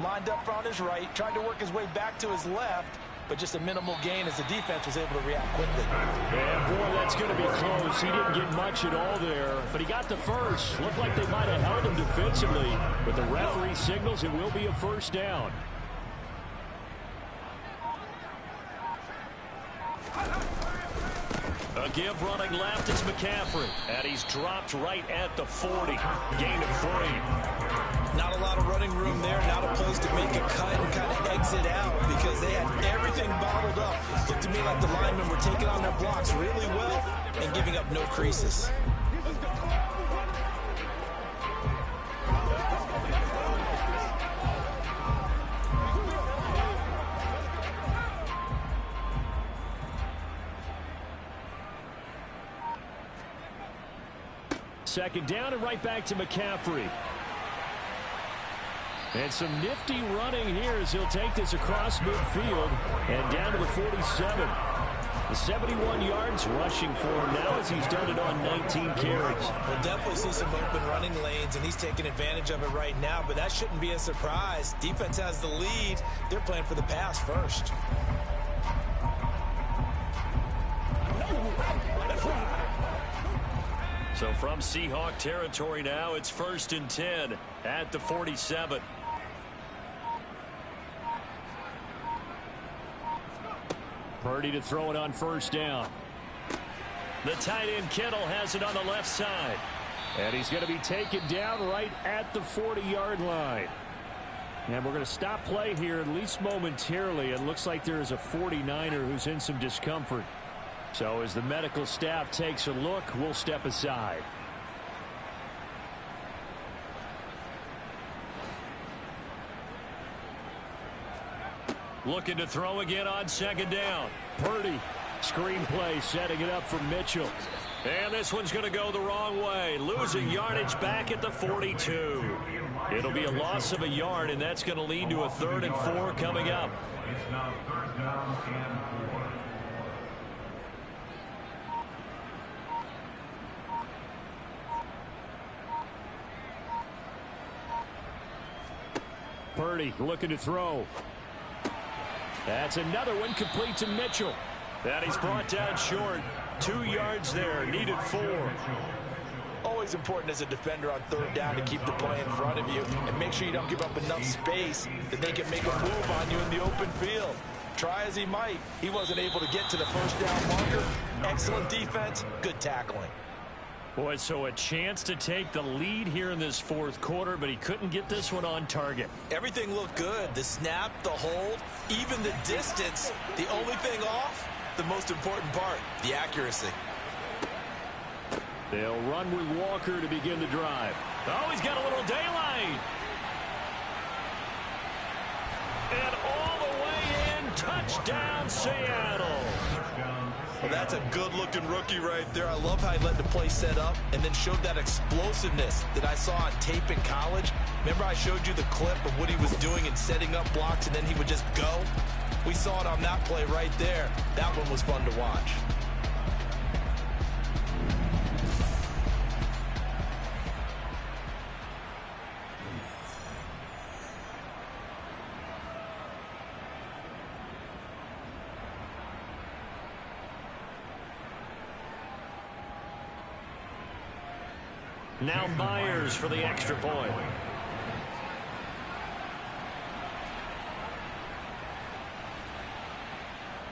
Lined up on his right, tried to work his way back to his left, but just a minimal gain as the defense was able to react quickly. And boy, that's going to be close. He didn't get much at all there, but he got the first. Looked like they might have held him defensively, but the referee signals it will be a 1st down. A give running left is McCaffrey, and he's dropped right at the 40. Gain of 3. Not a lot of running room there, not a place to make a cut and kind of exit out because they had everything bottled up. Looked to me like the linemen were taking on their blocks really well and giving up no creases. Second down and right back to McCaffrey. And some nifty running here as he'll take this across midfield and down to the 47. The 71 yards rushing for him now as he's done it on 19 carries. We'll definitely see some open running lanes, and he's taking advantage of it right now, but that shouldn't be a surprise. Defense has the lead. They're playing for the pass first. So from Seahawk territory now, it's 1st and 10 at the 47. Purdy to throw it on 1st down. The tight end Kittle has it on the left side. And he's going to be taken down right at the 40-yard line. And we're going to stop play here at least momentarily. It looks like there is a 49er who's in some discomfort. So as the medical staff takes a look, we'll step aside. Looking to throw again on 2nd down. Purdy, screen play, setting it up for Mitchell. And this one's going to go the wrong way. Losing yardage back at the 42. It'll be a loss of a yard, and that's going to lead to a 3rd and 4 coming up. It's now 3rd down and 4. Purdy looking to throw. That's another one complete to Mitchell. And he's brought down short. 2 yards there. Needed 4. Always important as a defender on 3rd down to keep the play in front of you and make sure you don't give up enough space that they can make a move on you in the open field. Try as he might, he wasn't able to get to the 1st down marker. Excellent defense, good tackling. Boy, so a chance to take the lead here in this 4th quarter, but he couldn't get this one on target. Everything looked good. The snap, the hold, even the distance. The only thing off, the most important part, the accuracy. They'll run with Walker to begin the drive. Oh, he's got a little daylight. And all the way in, touchdown Seattle. Well, that's a good-looking rookie right there. I love how he let the play set up and then showed that explosiveness that I saw on tape in college. Remember I showed you the clip of what he was doing and setting up blocks, and then he would just go? We saw it on that play right there. That one was fun to watch. Now Myers for the extra point.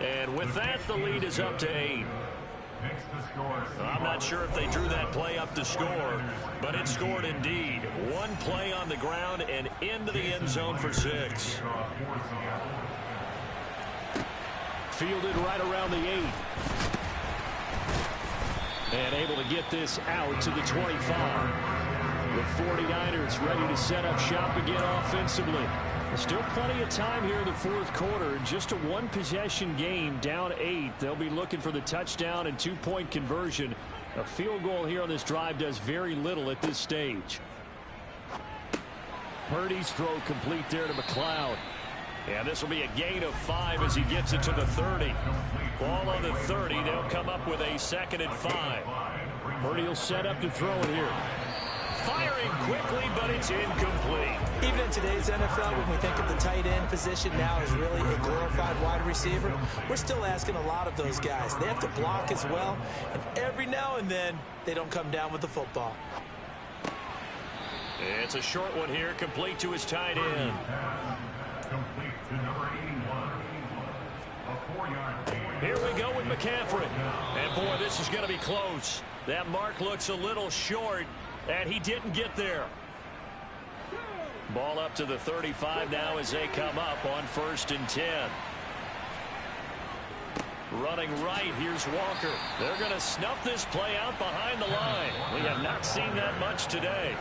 And with that, the lead is up to 8. I'm not sure if they drew that play up to score, but it scored indeed. one play on the ground and into the end zone for 6. Fielded right around the 8. And able to get this out to the 25. The 49ers ready to set up shop again offensively. Still plenty of time here in the fourth quarter. Just a one-possession game, down 8. They'll be looking for the touchdown and two-point conversion. A field goal here on this drive does very little at this stage. Purdy's throw complete there to McLeod. And this will be a gain of 5 as he gets it to the 30. Ball on the 30. They'll come up with a 2nd and 5. Purdy will set up to throw it here. Firing quickly, but it's incomplete. Even in today's NFL, when we think of the tight end position now as really a glorified wide receiver, we're still asking a lot of those guys. They have to block as well, and every now and then, they don't come down with the football. It's a short one here, complete to his tight end. Complete to number 81. A 4-yard gain. Here we go with McCaffrey. And boy, this is going to be close. That mark looks a little short. And he didn't get there. Ball up to the 35 now as they come up on 1st and 10. Running right, here's Walker. They're going to snuff this play out behind the line. We have not seen that much today.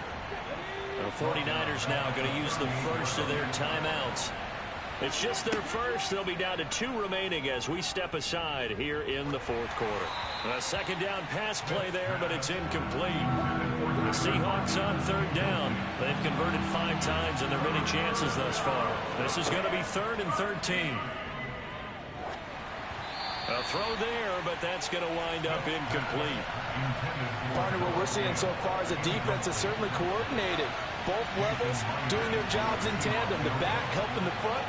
The 49ers now going to use the first of their timeouts. It's just their first. They'll be down to 2 remaining as we step aside here in the fourth quarter. A 2nd down pass play there, but it's incomplete. The Seahawks on 3rd down. They've converted 5 times in their many chances thus far. This is going to be 3rd and 13. A throw there, but that's going to wind up incomplete. Partner, what we're seeing so far is the defense is certainly coordinated. Both levels doing their jobs in tandem. The back helping the front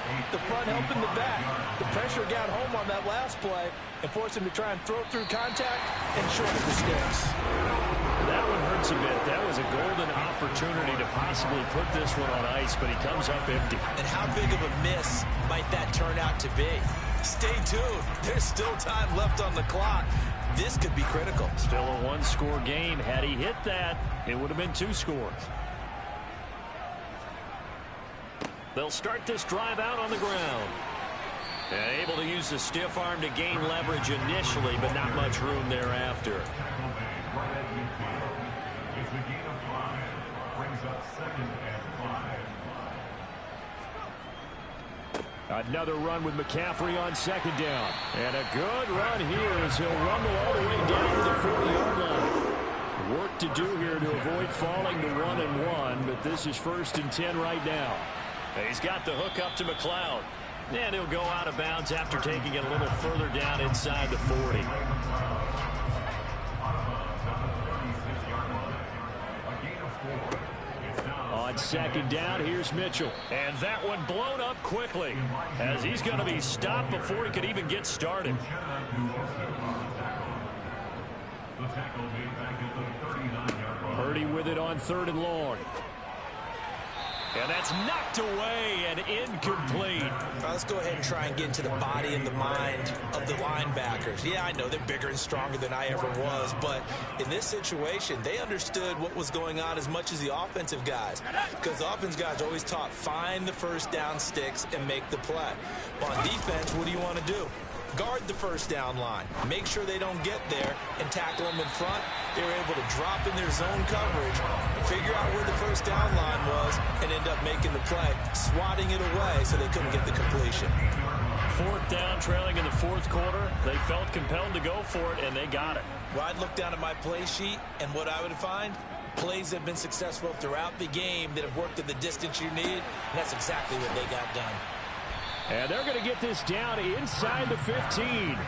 helping the back. The pressure got home on that last play and forced him to try and throw through contact and shorten the sticks. That one hurts a bit. That was a golden opportunity to possibly put this one on ice, but he comes up empty. And how big of a miss might that turn out to be? Stay tuned. There's still time left on the clock. This could be critical. Still a 1-score game. Had he hit that, it would have been 2 scores. They'll start this drive out on the ground. And able to use the stiff arm to gain leverage initially, but not much room thereafter. It's a gain of 5. Brings up 2nd and 5. Another run with McCaffrey on 2nd down. And a good run here as he'll rumble all the way down to the 40-yard line. Work to do here to avoid falling to 1-1, but this is 1st and 10 right now. He's got the hook up to McLeod. And he'll go out of bounds after taking it a little further down inside the 40. On 2nd down, here's Mitchell. And that one blown up quickly as he's going to be stopped before he could even get started. Purdy with it on 3rd and long. And that's knocked away and incomplete. Let's go ahead and try and get into the body and the mind of the linebackers. Yeah, I know they're bigger and stronger than I ever was, but in this situation, they understood what was going on as much as the offensive guys. Because the offensive guys always taught, find the 1st down sticks and make the play. But on defense, what do you want to do? Guard the 1st down line. Make sure they don't get there and tackle them in front. They were able to drop in their zone coverage, figure out where the 1st down line was, and end up making the play, swatting it away so they couldn't get the completion. 4th down, trailing in the 4th quarter. They felt compelled to go for it, and they got it. Well, I'd look down at my play sheet, and what I would find, plays that have been successful throughout the game that have worked at the distance you need, and that's exactly what they got done. And they're going to get this down inside the 15.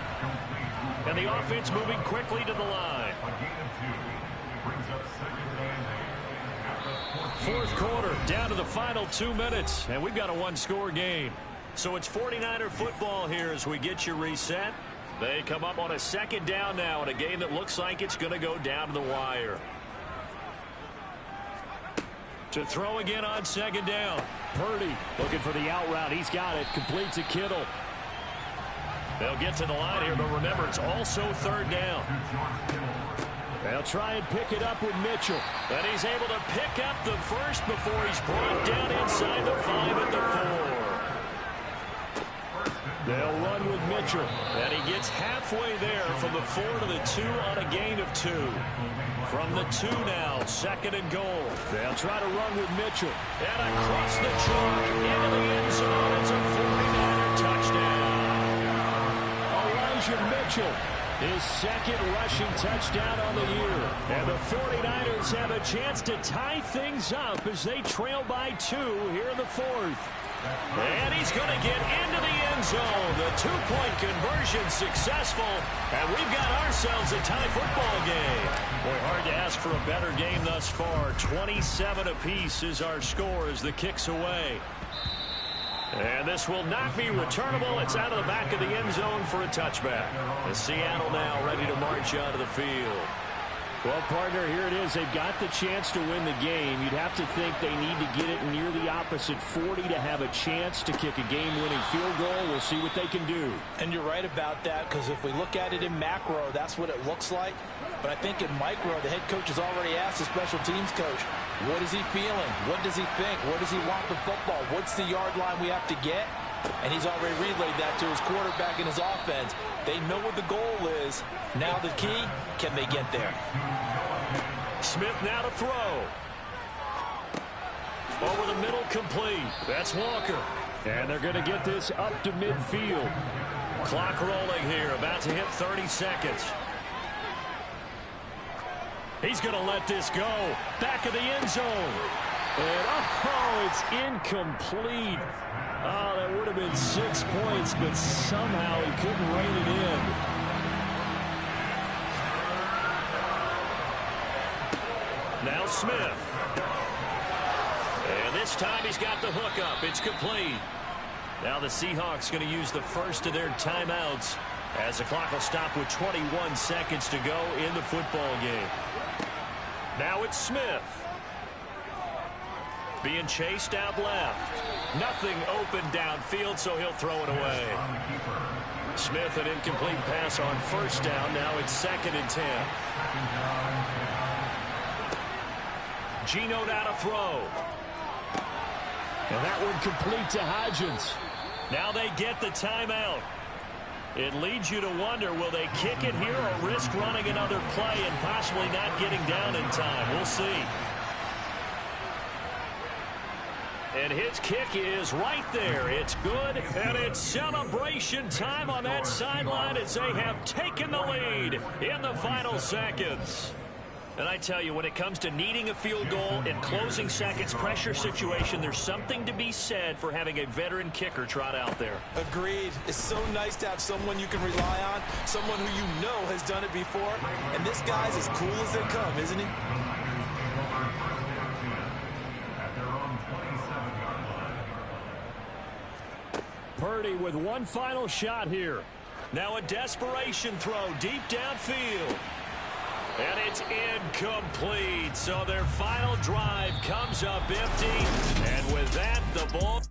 And the offense moving quickly to the line. 4th quarter, down to the final 2 minutes. And we've got a 1-score game. So it's 49er football here as we get you reset. They come up on a 2nd down now in a game that looks like it's going to go down to the wire. To throw again on 2nd down. Purdy looking for the out route. He's got it. Complete to Kittle. They'll get to the line here, but remember, it's also 3rd down. They'll try and pick it up with Mitchell. And he's able to pick up the first before he's brought down inside the 5 at the 4. They'll run with Mitchell. And he gets halfway there from the 4 to the 2 on a gain of 2. From the 2 now, 2nd and goal. They'll try to run with Mitchell. And across the chalk into the end zone. It's a 49er touchdown. Elijah Mitchell, his 2nd rushing touchdown on the year. And the 49ers have a chance to tie things up as they trail by 2 here in the 4th. And he's going to get into the end zone. The 2-point conversion successful. And we've got ourselves a tie football game. Boy, hard to ask for a better game thus far. 27 apiece is our score as the kick's away. And this will not be returnable. It's out of the back of the end zone for a touchback. And Seattle now ready to march out of the field. Well, partner, here it is. They've got the chance to win the game. You'd have to think they need to get it near the opposite 40 to have a chance to kick a game-winning field goal. We'll see what they can do. And you're right about that, because if we look at it in macro, that's what it looks like. But I think in micro, the head coach has already asked the special teams coach, what is he feeling? What does he think? Where does he want the football? What's the yard line we have to get? And he's already relayed that to his quarterback and his offense. They know what the goal is. Now the key, can they get there? Smith now to throw. Over the middle, complete. That's Walker. And they're going to get this up to midfield. Clock rolling here, about to hit 30 seconds. He's going to let this go. Back of the end zone. And, oh, it's incomplete. Oh, that would have been 6 points, but somehow he couldn't rein it in. Now Smith. And this time he's got the hook up. It's complete. Now the Seahawks going to use the first of their timeouts as the clock will stop with 21 seconds to go in the football game. Now it's Smith. Being chased out left. Nothing open downfield, so he'll throw it away. Smith, an incomplete pass on first down. Now it's 2nd and 10. Geno now to throw. And that one complete to Hodgins. Now they get the timeout. It leads you to wonder, will they kick it here or risk running another play and possibly not getting down in time? We'll see. And his kick is right there. It's good, and it's celebration time on that sideline as they have taken the lead in the final seconds. And I tell you, when it comes to needing a field goal in closing seconds, pressure situation, there's something to be said for having a veteran kicker trot out there. Agreed. It's so nice to have someone you can rely on, someone who you know has done it before. And this guy's as cool as they come, isn't he? Purdy with one final shot here. Now a desperation throw deep downfield. And it's incomplete. So their final drive comes up empty. And with that, the ball...